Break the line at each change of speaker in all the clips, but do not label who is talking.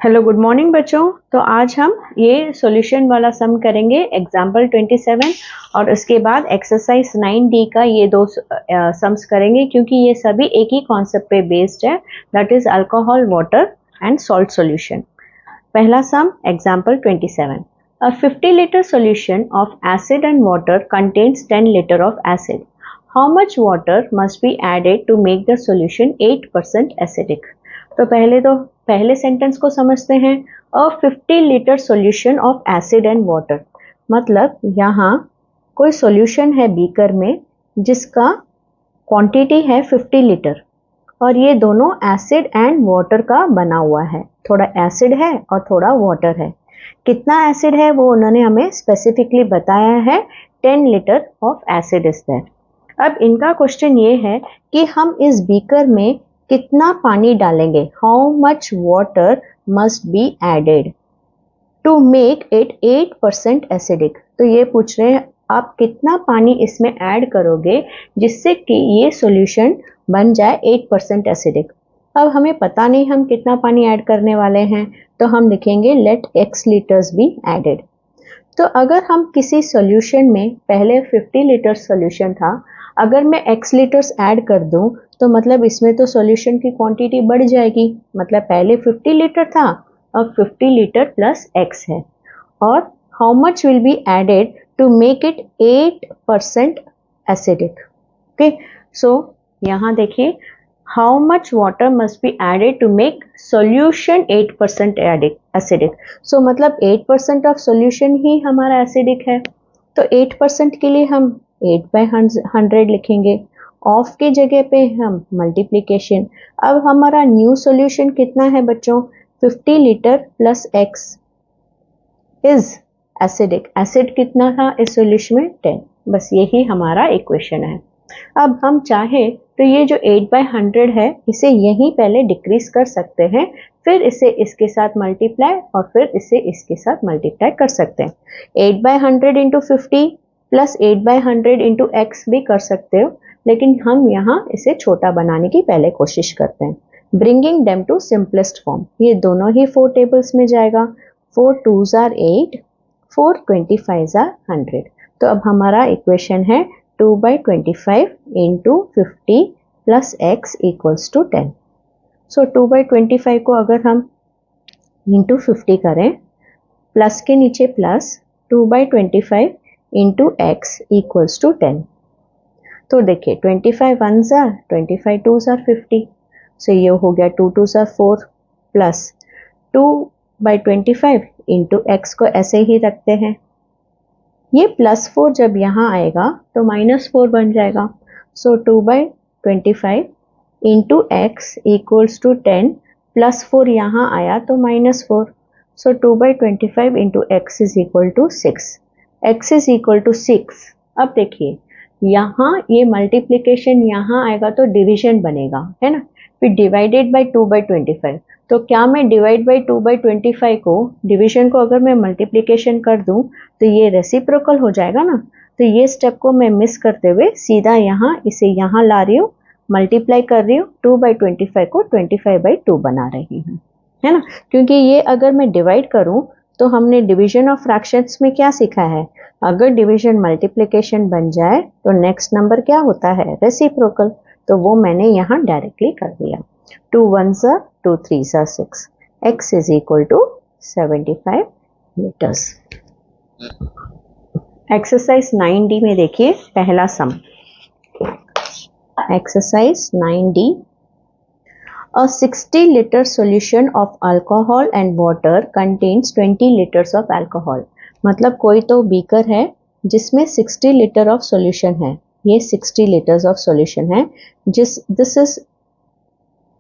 Hello good morning बच्चों। तो आज हम ये सॉल्यूशन वाला सम करेंगे एग्जाम्पल 27 और उसके बाद एक्सरसाइज 9D का ये दो सम्स करेंगे क्योंकि ये सभी एक ही कॉन्सेप्ट पे बेस्ड है, that is alcohol water and salt solution. पहला some example 27। A 50 liter solution of acid and water contains 10 liter of acid. How much water must be added to make the solution 8% acidic? तो पहले sentence को समझते हैं। अ 50 litre solution of acid and water, मतलब यहाँ कोई solution है beaker में जिसका क्वांटिटी है 50 लीटर और ये दोनों एसिड एंड वाटर का बना हुआ है। थोड़ा एसिड है और थोड़ा वाटर है। कितना एसिड है वो उन्होंने हमें स्पेसिफिकली बताया है, 10 litre of acid is there. अब इनका क्वेश्चन ये है कि हम इस बीकर में कितना पानी डालेंगे, how much water must be added to make it 8% acidic. तो ये पूछ रहे हैं आप कितना पानी इसमें ऐड करोगे जिससे कि ये सॉल्यूशन बन जाए 8% एसिडिक। अब हमें पता नहीं हम कितना पानी ऐड करने वाले हैं, तो हम लिखेंगे let x litres be added. तो अगर हम किसी सॉल्यूशन में, पहले 50 लीटर सॉल्यूशन था, अगर मैं x लीटर्स ऐड कर दूं तो मतलब इसमें तो सॉल्यूशन की क्वांटिटी बढ़ जाएगी। मतलब पहले 50 लीटर था, अब 50 लीटर प्लस x है। और how much will be added to make it 8% acidic. Okay, so यहाँ देखिए how much water must be added to make solution 8% acidic. So मतलब 8% ऑफ सॉल्यूशन ही हमारा एसिडिक है। तो 8% के लिए हम 8/100 लिखेंगे। ऑफ की जगह पे हम मल्टीप्लिकेशन। अब हमारा न्यू सॉल्यूशन कितना है बच्चों, 50 litre plus x is acidic. Acid कितना था इस सॉल्यूशन में, 10। बस यही हमारा इक्वेशन है। अब हम चाहे तो ये जो 8/100 है इसे यहीं पहले डिक्रीज कर सकते हैं, फिर इसे इसके साथ मल्टीप्लाई और फिर इसे इसके साथ मल्टीप्लाई कर सकते हैं। 8/100 इंटू 50 प्लस 8/100 इंटू x भी कर सकते हो, लेकिन हम यहाँ इसे छोटा बनाने की पहले कोशिश करते हैं। Bringing them to simplest form, ये दोनों ही 4 टेबल्स में जाएगा। 4 2s are 8, 4 25s are 100। तो अब हमारा इक्वेशन है 2/25 into 50 plus x equals to 10। So 2/25 को अगर हम इंटू 50 करें, प्लस के नीचे plus, 2/25 into x equals to 10। तो देखिए 25 1s are 25 2s are 50। सो ये हो गया 2 2s are 4 plus 2/25 into x को ऐसे ही रखते हैं। ये +4 जब यहाँ आएगा तो -4 बन जाएगा। So 2/25 into x equals to 10 +4 यहाँ आया तो -4। So 2/25 into x is equal to 6। x is equal to 6। अब देखिए यहाँ ये मल्टीप्लिकेशन यहाँ आएगा तो डिवीजन बनेगा, है ना। फिर डिवाइडेड बाय 2/25। तो क्या मैं डिवाइड बाय 2/25 को, डिवीजन को अगर मैं मल्टीप्लिकेशन कर दूं तो ये रेसिप्रोकल हो जाएगा ना। तो ये स्टेप को मैं मिस करते हुए सीधा यहाँ इसे यहाँ ला रही हूँ, मल्टीप्लाई कर रही हूँ, 2/25 को 25/2 बना रही हूँ, है ना। क्योंकि ये अगर मैं डिवाइड करूँ तो हमने डिवीजन ऑफ फ्रैक्शंस में क्या सीखा है, अगर डिवीजन मल्टीप्लिकेशन बन जाए तो नेक्स्ट नंबर क्या होता है, रेसिप्रोकल। तो वो मैंने यहाँ डायरेक्टली कर दिया। 2 1s are 2 3s are 6। x is equal to 75 litres. Exercise 9D में देखिए पहला sum. Exercise 9D। A 60 liter solution of alcohol and water contains 20 liters of alcohol। मतलब कोई तो बीकर है जिसमें 60 लीटर ऑफ सॉल्यूशन है, ये 60 लीटर्स ऑफ सॉल्यूशन है, this is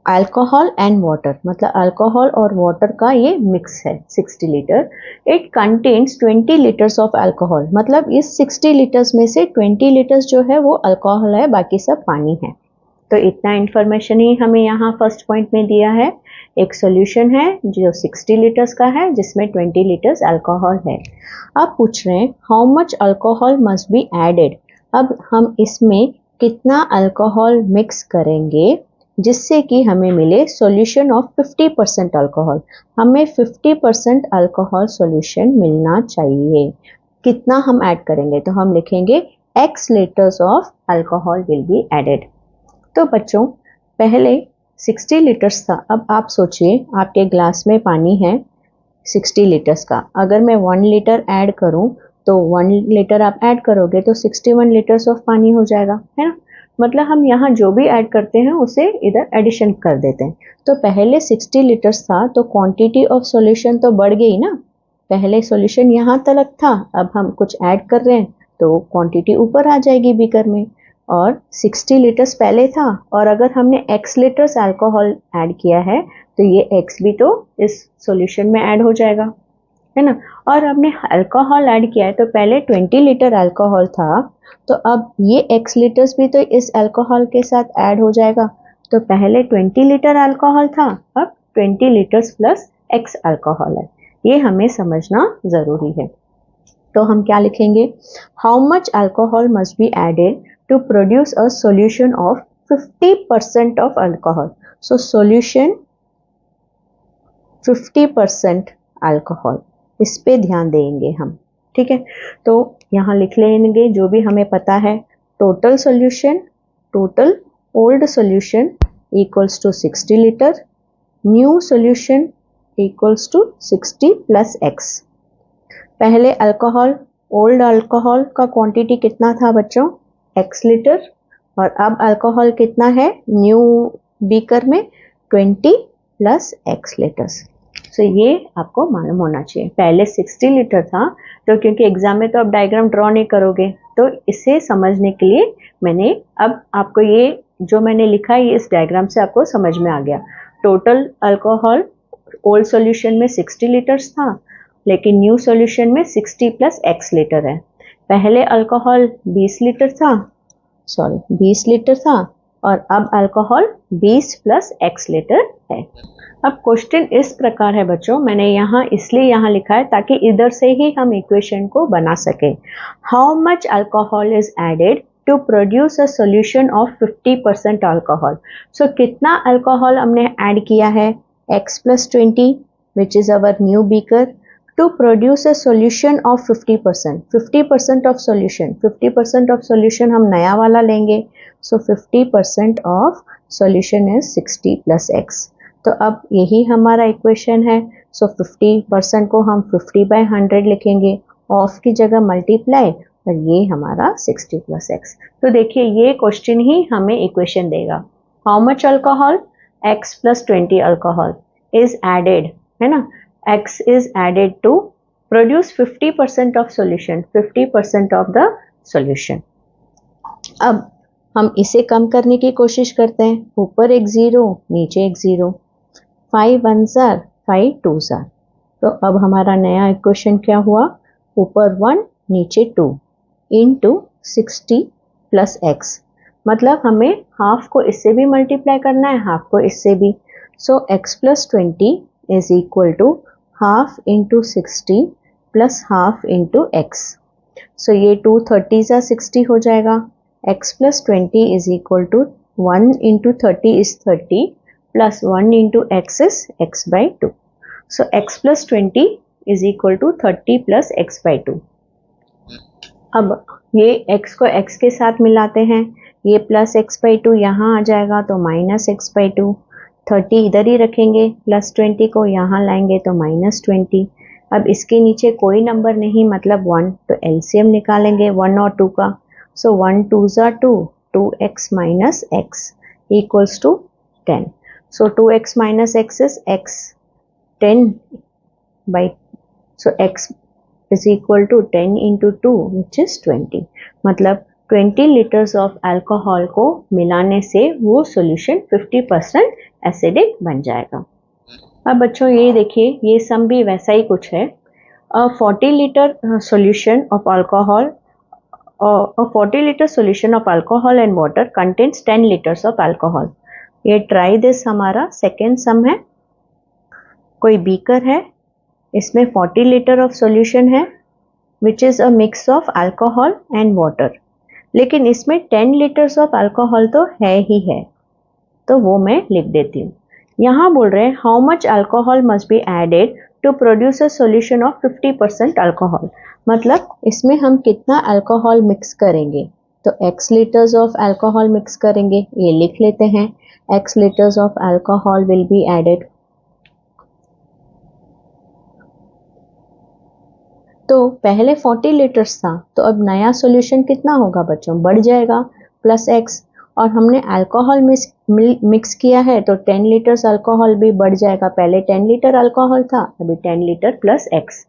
alcohol and water, मतलब अल्कोहल और वाटर का ये मिक्स है 60 litre. It contains 20 litres of alcohol, मतलब इस 60 लीटर्स में से 20 लीटर्स जो है वो अल्कोहल है, बाकी सब पानी है। तो इतना इन्फॉर्मेशन ही हमें यहाँ फर्स्ट पॉइंट में दिया है। एक सॉल्यूशन है जो 60 लीटर्स का है जिसमें 20 लीटर्स अल्कोहल है। अब पूछ रहे हैं how much alcohol must be added. अब हम इसमें कितना अल्कोहल मिक्स करेंगे जिससे कि हमें मिले सॉल्यूशन ऑफ 50% अल्कोहल। हमें 50% अल्कोहल सॉल्यूशन मिलना चाहिए। कितना हम ऐड करेंगे? तो हम लिखेंगे x litres of alcohol will be added. तो बच्चों पहले 60 लीटर्स था। अब आप सोचिए आपके ग्लास में पानी है 60 लीटर्स का। अगर मैं 1 लीटर ऐड करूं तो 1 लीटर आप ऐड करोगे तो 61 लीटर्स ऑफ पानी हो जाएगा, है ना। मतलब हम यहाँ जो भी ऐड करते हैं उसे इधर एडिशन कर देते हैं। तो पहले 60 लीटर्स था तो क्वांटिटी ऑफ सॉल्यूशन तो बढ़ गई ना। पहले सॉल्यूशन यहाँ तक था, अब हम कुछ ऐड कर रहे हैं तो क्वांटिटी ऊपर आ जाएगी बीकर में। और 60 लीटर्स पहले था और अगर हमने x लीटर्स अल्कोहल ऐड किया है तो ये x भी तो इस सॉल्यूशन में ऐड हो जाएगा, है ना। और हमने अल्कोहल ऐड किया है तो पहले 20 लीटर अल्कोहल था तो अब ये x लीटर्स भी तो इस अल्कोहल के साथ ऐड हो जाएगा। तो पहले 20 लीटर अल्कोहल था, अब 20 लीटर्स प्लस x अल्कोहल है। ये हमें समझना ज़रूरी है। तो हम क्या लिखेंगे? How much alcohol must be added to produce a solution of 50% of alcohol. So solution 50% alcohol, इस पे ध्यान देंगे हम, ठीक है। तो यहाँ लिख लेंगे जो भी हमें पता है। Total solution, total old solution equals to 60 litre, new solution equals to 60 plus x। पहले अल्कोहल, ओल्ड अल्कोहल का क्वांटिटी कितना था बच्चों? x litre. और अब अल्कोहल कितना है न्यू बीकर में? 20 प्लस x लीटर्स। सो ये आपको मालूम होना चाहिए। पहले 60 लीटर था तो क्योंकि एग्जाम में तो आप डायग्राम ड्रॉ नहीं करोगे, तो इसे समझने के लिए मैंने अब आपको ये जो मैंने लिखा है ये इस डायग्राम से आपको समझ में आ गया। टोटल अल्कोहल ओल्ड सॉल्यूशन में 60 लीटर्स था लेकिन न्यू सॉल्यूशन में 60 प्लस x लीटर है। पहले अल्कोहल 20 लीटर था, 20 लीटर था और अब अल्कोहल 20 प्लस x लीटर है। अब क्वेश्चन इस प्रकार है बच्चों, मैंने यहाँ इसलिए यहाँ लिखा है ताकि इधर से ही हम इक्वेशन को बना सके। How much alcohol is added to produce a solution of 50% alcohol. So कितना अल्कोहल हमने ऐड किया है? x plus 20 which is our new beaker to produce a solution of 50%. 50% of solution, 50% of solution हम नया वाला लेंगे। So 50% of solution is 60 plus x. तो अब यही हमारा इक्वेशन है। So 50% को हम 50 by 100 लिखेंगे, ऑफ की जगह मल्टीप्लाई और ये हमारा 60 plus x। तो देखिए ये क्वेश्चन ही हमें इक्वेशन देगा। How much alcohol? x plus 20 alcohol is added, है ना। x is added to produce 50% of solution, 50% of the solution। अब हम इसे कम करने की कोशिश करते हैं। ऊपर एक 0, नीचे एक 0, 5 1s are 5 2s are। तो अब हमारा नया इक्वेशन क्या हुआ? ऊपर 1 नीचे 2 into 60 प्लस x। मतलब हमें हाफ को इससे भी मल्टीप्लाई करना है, हाफ को इससे भी। सो x plus 20 is equal to half into 60 plus half into x। So ये 2 30s are 60 हो जाएगा। x plus 20 is equal to 1 into 30 is 30 plus 1 into x is x by 2। So x plus 20 is equal to 30 plus x by 2। अब ये x को x के साथ मिलाते हैं, ये प्लस x by 2 यहाँ आ जाएगा तो माइनस x by 2। 30 इधर ही रखेंगे, प्लस 20 को यहाँ लाएंगे तो माइनस 20। अब इसके नीचे कोई नंबर नहीं मतलब 1, तो एलसीएम निकालेंगे 1 और 2 का। सो 1 2s are 2, 2x minus x equals to 10। So 2x minus x is x, 10 by, so x is equal to 10 into 2 which is 20। मतलब 20 लीटर्स ऑफ अल्कोहल को मिलाने से वो सॉल्यूशन 50% एसिडिक बन जाएगा। अब बच्चों ये देखिए ये सम भी वैसा ही कुछ है। 40 litre solution of alcohol, a 40 liter solution of alcohol and water contains 10 liters of alcohol। ये ट्राई दिस हमारा सेकेंड सम है। कोई बीकर है, इसमें 40 लीटर ऑफ सॉल्यूशन है which is a mix of alcohol and water, लेकिन इसमें 10 litres of alcohol तो है ही है। तो वो मैं लिख देती हूँ। यहाँ बोल रहे हैं how much alcohol must be added to produce a solution of 50% alcohol, मतलब इसमें हम कितना अल्कोहल मिक्स करेंगे। तो x litres of alcohol mix करेंगे, ये लिख लेते हैं। x litres of alcohol will be added. तो पहले 40 लीटर्स था, तो अब नया सॉल्यूशन कितना होगा बच्चों, बढ़ जाएगा प्लस x। और हमने अल्कोहल मिक्स किया है तो 10 लीटर्स अल्कोहल भी बढ़ जाएगा। पहले 10 लीटर अल्कोहल था, अभी 10 लीटर प्लस x।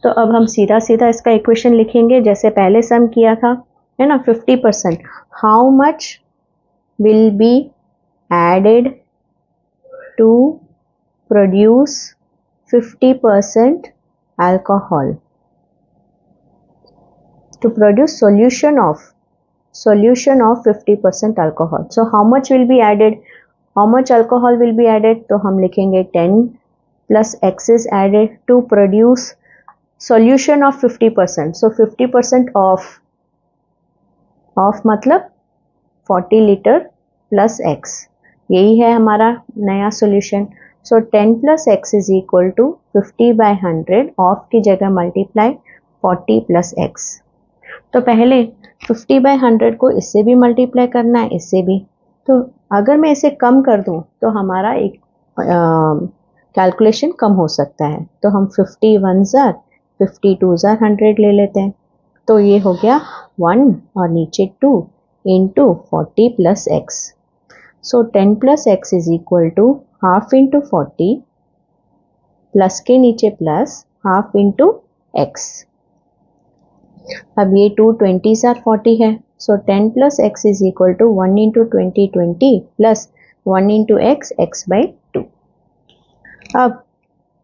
तो अब हम सीधा सीधा इसका इक्वेशन लिखेंगे जैसे पहले सम किया था, है ना। 50%, how much will be added to produce 50% alcohol, to produce solution of 50% alcohol. So how much will be added, how much alcohol will be added, तो हम लिखेंगे 10 plus x is added to produce solution of 50%. So 50% of मतलब 40 litre plus x, यही है हमारा नया solution. So 10 plus x is equal to 50/100, of की जगह मल्टीप्लाई 40 प्लस x। तो पहले 50/100 को इससे भी मल्टीप्लाई करना है, इससे भी। तो अगर मैं इसे कम कर दूं तो हमारा एक कैलकुलेशन कम हो सकता है। तो हम 51 जार 52 जार 100 ले लेते हैं। तो ये हो गया 1 और नीचे 2 into 40 plus x. So 10 plus x is equal to half into 40, plus के नीचे प्लस, हाफ इंटू एक्स। अब ये 2 20 आर 40 है। So 10 plus x is equal to 1 into 20 20 plus 1 into x x by 2। अब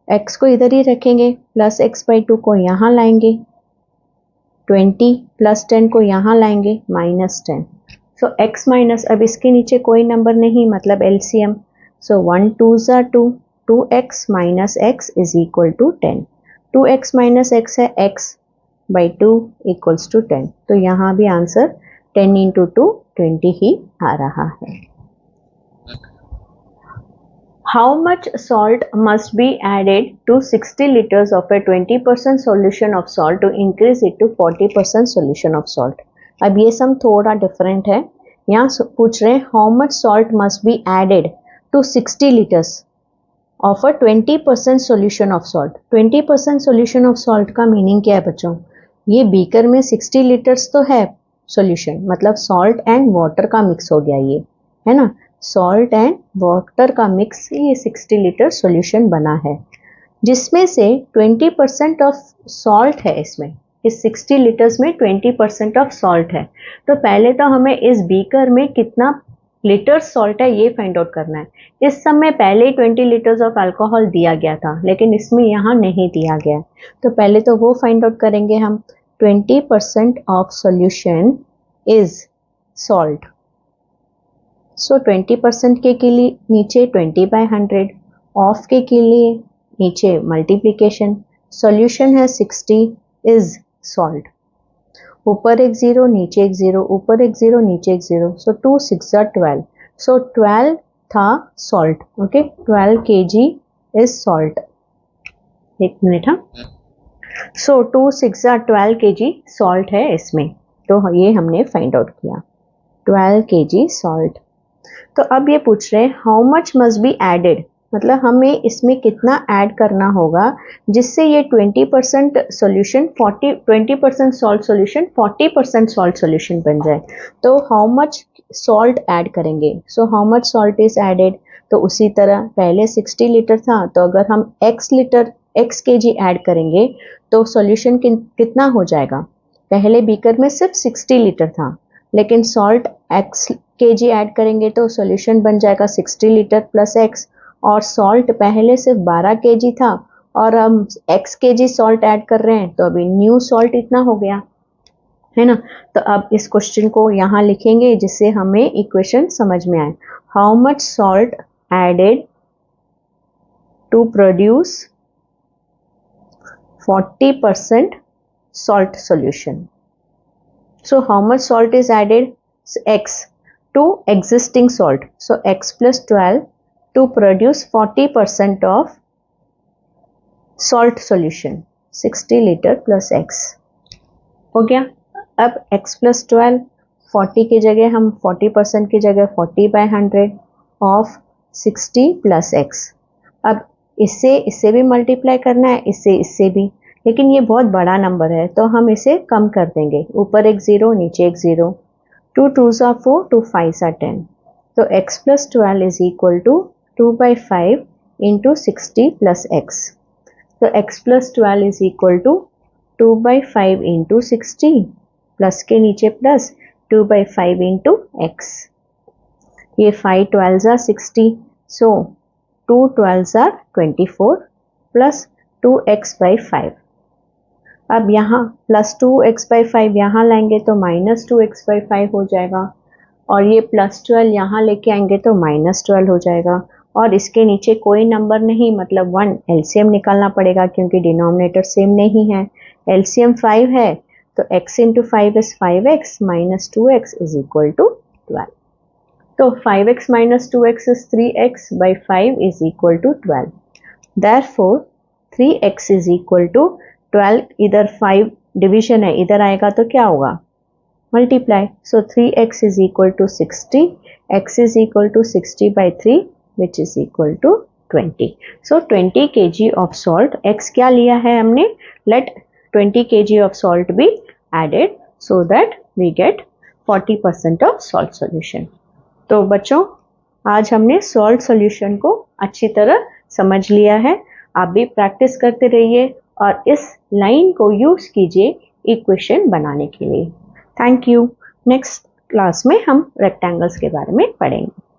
x को इधर ही रखेंगे, प्लस एक्स बाई 2 को यहाँ लाएंगे, 20 प्लस 10 को यहाँ लाएंगे, माइनस 10। सो x माइनस, अब इसके नीचे कोई नंबर नहीं, मतलब एलसीएम। सो 1 2 ज़ा 2, 2x minus x is equal to 10। 2x minus x है, x बाई 2 इक्वल्स टू 10। तो यहाँ भी आंसर 10 इंटू 2 20 ही आ रहा है। How much salt must be added to 60 liters of a 20% solution of salt to increase it to 40% solution of salt? अब ये सम थोड़ा different है। यहाँ पूछ रहे हैं how much salt must be added to 60 liters of a 20% solution of salt. 20% solution of salt का meaning क्या है बच्चों? ये बीकर में 60 लीटर्स तो है सॉल्यूशन, मतलब सॉल्ट एंड वाटर का मिक्स हो गया ये, है ना। सॉल्ट एंड वाटर का मिक्स से ये 60 लीटर सॉल्यूशन बना है, जिसमें से 20% ऑफ सॉल्ट है इसमें। इस 60 लीटर्स में 20% ऑफ सॉल्ट है। तो पहले तो हमें इस बीकर में कितना लीटर सॉल्ट है ये फाइंड आउट करना है। इस समय पहले ही 20 लीटर्स ऑफ अल्कोहल दिया गया था, लेकिन इसमें यहाँ नहीं दिया गया। तो पहले तो वो फाइंड आउट करेंगे हम। 20% ऑफ सॉल्यूशन इज सॉल्ट। सो 20% के लिए नीचे 20/100, ऑफ के लिए नीचे मल्टीप्लिकेशन, सॉल्यूशन है 60 इज सॉल्ट। ऊपर एक जीरो नीचे एक जीरो, ऊपर एक जीरो नीचे एक जीरो, सो 2 6 12। सो 12 था salt, okay. 12 kg is salt. एक मिनट, हाँ। सो 2 6 12 kg सॉल्ट है इसमें। तो ये हमने फाइंड आउट किया, 12 kg सॉल्ट। तो अब ये पूछ रहे हैं how much must be added, मतलब हमें इसमें कितना ऐड करना होगा जिससे ये 20% solution 20% salt solution 40% salt solution बन जाए। तो हाउ मच सॉल्ट ऐड करेंगे। So how much salt is added, तो उसी तरह पहले 60 लीटर था, तो अगर हम x kg ऐड करेंगे तो सॉल्यूशन कितना हो जाएगा। पहले बीकर में सिर्फ 60 लीटर था, लेकिन सॉल्ट x kg ऐड करेंगे तो सॉल्यूशन बन जाएगा 60 लीटर प्लस x। और सॉल्ट पहले सिर्फ 12 kg था और हम x kg सॉल्ट ऐड कर रहे हैं, तो अभी न्यू सॉल्ट इतना हो गया, है ना। तो अब इस क्वेश्चन को यहाँ लिखेंगे जिससे हमें इक्वेशन समझ में आए। How much salt added to produce 40% salt solution. So how much salt is added? X. to existing salt. So x plus 12 to produce 40% of salt solution. 60 liter plus x हो गया. अब x plus 12 40 की जगह हम 40% की जगह 40/100 of 60 plus x. अब इससे भी मल्टीप्लाई करना है, इससे भी, लेकिन ये बहुत बड़ा नंबर है तो हम इसे कम कर देंगे. ऊपर एक 0 नीचे एक 0. 2 2s are 4, 2 5s are 10. तो x plus 12 is equal to 2/5 into 60 plus x. तो x plus 12 is equal to 2/5 into 60 plus के नीचे प्लस 2/5 into x. ये 5 12s are 60. So 2 12s are 24 plus 2x/5. अब यहाँ प्लस 2x/5 यहाँ लाएंगे तो माइनस 2x/5 हो जाएगा और ये प्लस 12 यहाँ लेके आएंगे तो माइनस 12 हो जाएगा. और इसके नीचे कोई नंबर नहीं, मतलब 1. एलसीएम निकालना पड़ेगा क्योंकि डिनोमिनेटर सेम नहीं है. एलसीएम 5 है तो x into 5 is 5x minus 2x is equal to 12. तो 5x minus 2x is 3x by 5 is equal to 12. Therefore 3x is equal to 12. इधर 5 डिवीजन है, इधर आएगा तो क्या होगा, multiply. So 3x is equal to 60. x is equal to 60 by 3 which is equal to 20. So 20 kg of salt. x क्या लिया है हमने, let 20 kg of salt be added so that we get 40% of salt solution. तो बच्चों आज हमने salt solution को अच्छी तरह समझ लिया है. आप भी प्रैक्टिस करते रहिए और इस लाइन को यूज कीजिए इक्वेशन बनाने के लिए. Thank you. नेक्स्ट क्लास में हम रेक्टेंगल्स के बारे में पढ़ेंगे.